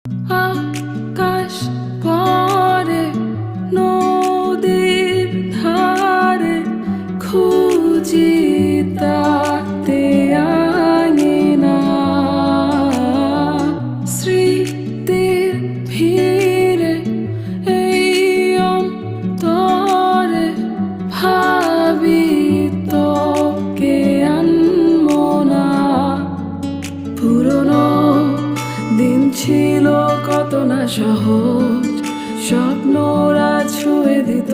আকাশ পরে নদীর ধারে খুঁজি তাতে আঙিনা স্মৃতির ভিড়ে এই অন্তরে ভাবি তোকে আনবো না পুরনো দিন ছিল কত না সহজ স্বপ্নরা ছুঁয়ে দিত